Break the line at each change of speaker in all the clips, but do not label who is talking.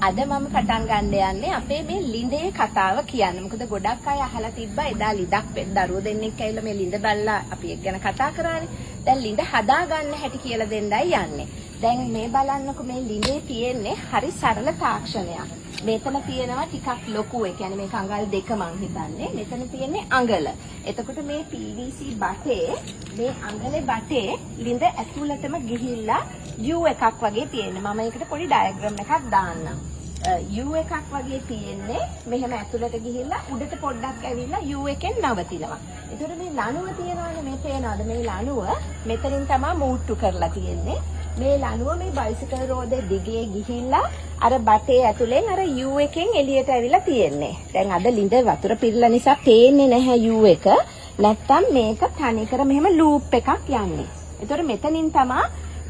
අද මම පටන් ගන්න යන්නේ අපේ මේ ලිඳේ කතාව කියන්න. මොකද ගොඩක් අය අහලා තිබ්බා එදා ලිඳක් දරුවෝ දෙන්නෙක් ඇවිල්ලා මේ ලිඳ බල්ලා අපි එක් ගැන කතා කරානේ. දැන් ලිඳ හදා ගන්න හැටි කියලා දෙන්නයි යන්නේ. දැන් මේ බලන්නකො මේ ලිඳේ තියෙන්නේ හරි සරල තාක්ෂණයක්. මෙතන තියෙනවා ටිකක් ලොකු. ඒ කියන්නේ මේක අඟල් දෙක මං හිතන්නේ. මෙතන තියෙන්නේ අඟල. එතකොට මේ PVC බටේ මේ අඟලේ බටේ ලිඳ ඇතුළටම ගිහිල්ලා U එකක් වගේ තියෙනවා. මම ඒකට පොඩි ඩයග්‍රෑම් එකක් දාන්නම්. U එකක් වගේ තියෙන්නේ මෙහෙම ඇතුළට ගිහිල්ලා උඩට පොඩ්ඩක් ඇවිල්ලා U එකෙන් නවතිනවා. ඒතකොට මේ ලණුව තියෙනවානේ මේ පේනවාද මේ ලණුව මෙතනින් තමයි මූට්ටු කරලා තියෙන්නේ. මේ ලණුව මේ බයිසිකල් රෝදේ දිගේ ගිහිල්ලා අර බටේ ඇතුලෙන් අර U එකෙන් එළියට ඇවිල්ලා තියෙන්නේ. දැන් අද ලිඳ වතුර පිරලා නිසා පේන්නේ නැහැ U එක. නැත්තම් මේක තනිකර මෙහෙම ලූප් එකක් යන්නේ. ඒතකොට මෙතනින් තමයි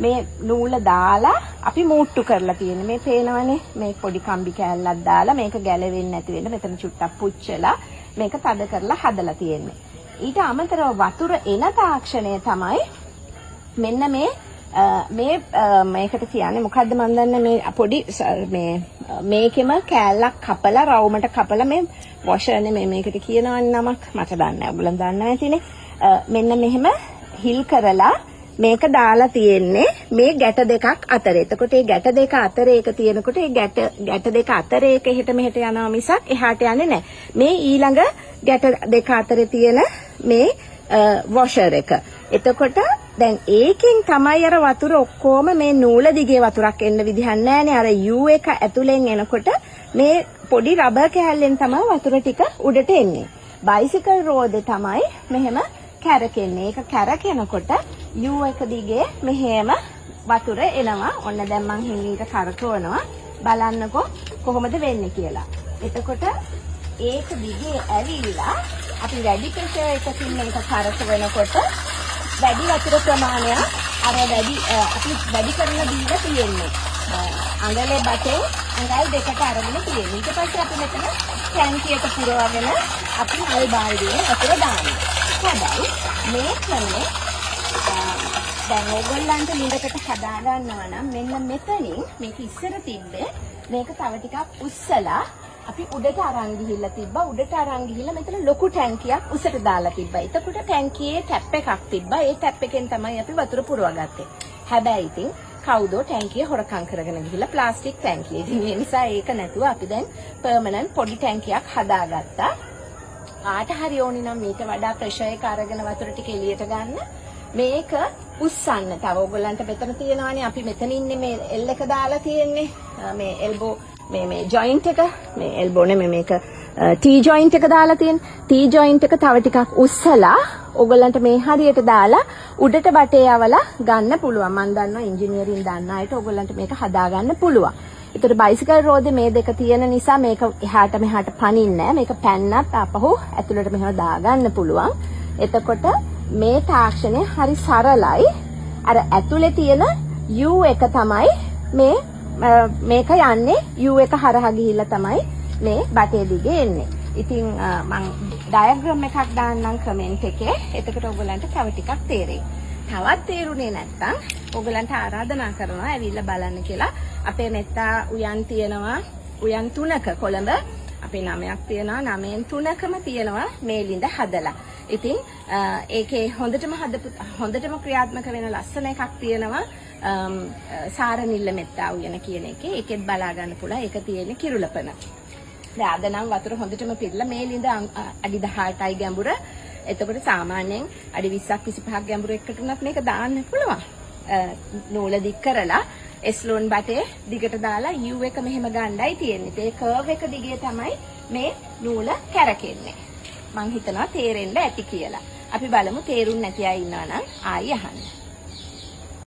මේ නූල දාලා අපි මූට්ටු කරලා තියෙන්නේ. මේ පේනවනේ මේ පොඩි කම්බි කෑල්ලක් දාලා මේක ගැලවෙන්නේ නැති වෙන්න මෙතන චුට්ටක් පුච්චලා මේක තද කරලා හදලා තියෙන්නේ. ඊට අමතරව වතුර එන තාක්ෂණය තමයි මෙන්න මේකට කියන්නේ මොකද්ද මන් දන්නේ මේ පොඩි මේකෙම කෑල්ලක් කපලා රවුමට කපලා මේ වොෂර්නේ මේකට කියනවනේ නමක් මට දන්නේ නැහැ. ඔයගොල්ලෝ දන්නවා ඇතිනේ. මෙන්න මෙහෙම හිල් කරලා මේක දාලා තියෙන්නේ මේ ගැට දෙකක් අතර. එතකොට මේ ගැට දෙක අතර එක තියෙනකොට මේ ගැට දෙක අතර එක එහෙට මෙහෙට යනවා මිසක් එහාට යන්නේ නැහැ. මේ ඊළඟ ගැට දෙක අතරේ තියෙන මේ වොෂර් එක. එතකොට දැන් ඒකෙන් තමයි අර වතුර ඔක්කොම මේ නූල දිගේ වතුරක් එන්න විදිහක් නැහැනේ. අර U එක ඇතුලෙන් එනකොට මේ පොඩි රබර් කෑල්ලෙන් තමයි වතුර ටික උඩට එන්නේ. බයිසිකල් රෝදේ තමයි මෙහෙම කැරකෙන්නේ. ඒක කැරකෙනකොට U එක දිගේ මෙහෙම වතුර එනවා. ඔන්න දැන් මං හිමීට කරකවනවා. බලන්නකෝ කොහොමද වෙන්නේ කියලා. එතකොට ඒක දිගේ ඇවිල්ලා අපි වැඩි ප්‍රෙෂර් එකකින් මේක කරකවනකොට වැඩි වතුර ප්‍රමාණයක් අපි වැඩි කරලා දීලා තියෙන්නේ. අඟලේ බටේ අඟල් දෙකට අරගෙන තියෙන්නේ. ඊට පස්සේ අපි මෙතන ටැංකියට පුරවගෙන අපි හල් බාල්දියේ වතුර දානවා. හැබැයි මේ ක්‍රමේ දැන් ඕගොල්ලන්ට ලිඳකට හදා ගන්නවා නම් මෙන්න මෙතනින් මේක ඉස්සර තිබ්බේ මේක තව ටිකක් උස්සලා අපි උඩට අරන් ගිහිල්ලා තිබ්බා. උඩට අරන් ගිහිල්ලා මෙතන ලොකු ටැංකියක් උසට දාලා තිබ්බා. එතකොට ටැංකියේ ටැප් එකක් තිබ්බා. ඒ ටැප් එකෙන් තමයි අපි වතුර පුරවගත්තේ. හැබැයි ඉතින් කවුදෝ ටැංකිය හොරකම් කරගෙන ගිහිල්ලා ප්ලාස්ටික් ටැංකිය. ඉතින් ඒ නිසා ඒක නැතුව අපි දැන් පර්මනන්ට් පොඩි ටැංකියක් හදාගත්තා. ආට හරි ඕනි නම් මීට වඩා ප්‍රෙෂර් එක අරගෙන වතුර ටික එළියට ගන්න. මේක උස්සන්න. තව ඔයගොල්ලන්ට මෙතන තියෙනවානේ අපි මෙතන ඉන්නේ මේ L එක දාලා තියෙන්නේ. මේ එල්බෝ මේ ජොයින්ට් එක මේ එල්බෝ නෙමෙයි මේක T ජොයින්ට් එක දාලා තියෙන. T ජොයින්ට් එක තව ටිකක් උස්සලා ඔයගොල්ලන්ට මේ හරියට දාලා උඩට බටේ යවලා ගන්න පුළුවන්. මම දන්නවා ඉංජිනේරින් දන්න අයට ඔයගොල්ලන්ට මේක හදා ගන්න පුළුවන්. ඒතර බයිසිකල් රෝදේ මේ දෙක තියෙන නිසා මේක එහාට මෙහාට පනින්නේ නැහැ. මේක පැන්නත් ආපහු ඇතුළට මෙහෙම දාගන්න පුළුවන්. එතකොට මේ තාක්ෂණය හරි සරලයි. අර ඇතුලේ තියෙන U එක තමයි මේක යන්නේ U එක හරහා ගිහිල්ලා තමයි මේ බටේ දිගේ එන්නේ. ඉතින් මම ඩයග්‍රෑම් එකක් දාන්නම් කමෙන්ට් එකේ. එතකොට ඔයගොල්ලන්ට තව ටිකක් තේරෙයි. තවත් තේරුනේ නැත්තම් ඔයගොල්ලන්ට ආරාධනා කරනවා ඇවිල්ලා බලන්න කියලා. අපේ මෙත්තා උයන් තියෙනවා. උයන් 3ක කොළඹ අපේ 9ක් තියෙනවා. 9න් 3කම තියෙනවා මේ ළිඳ හදලා. ඉතින් ඒකේ හොඳටම ක්‍රියාත්මක වෙන ලස්සන එකක් තියෙනවා. සාරනිල්ල මෙත්තා උයන කියන එකේ. ඒකෙත් බලා ගන්න පුළුවන්. ඒක තියෙන්නේ කිරුළපන. දැන් අද නම් වතුර හොඳටම පිරලා මේ ළිඳ අඩි 18යි ගැඹුර. එතකොට සාමාන්‍යයෙන් අඩි 20ක් 25ක් ගැඹුර එකකට උනත් මේක දාන්න පුළුවන්. නූල දික් කරලා එස්ලෝන් බටේ දිගට දාලා U එක මෙහෙම ගන්නයි තියෙන්නේ. ඒ කර්ව් එක දිගේ තමයි මේ නූල කැරකෙන්නේ. මං හිතනවා තේරෙන්න ඇති කියලා. අපි බලමු තේරුම් නැති අය ඉන්නවා නම් ආයි අහන්න.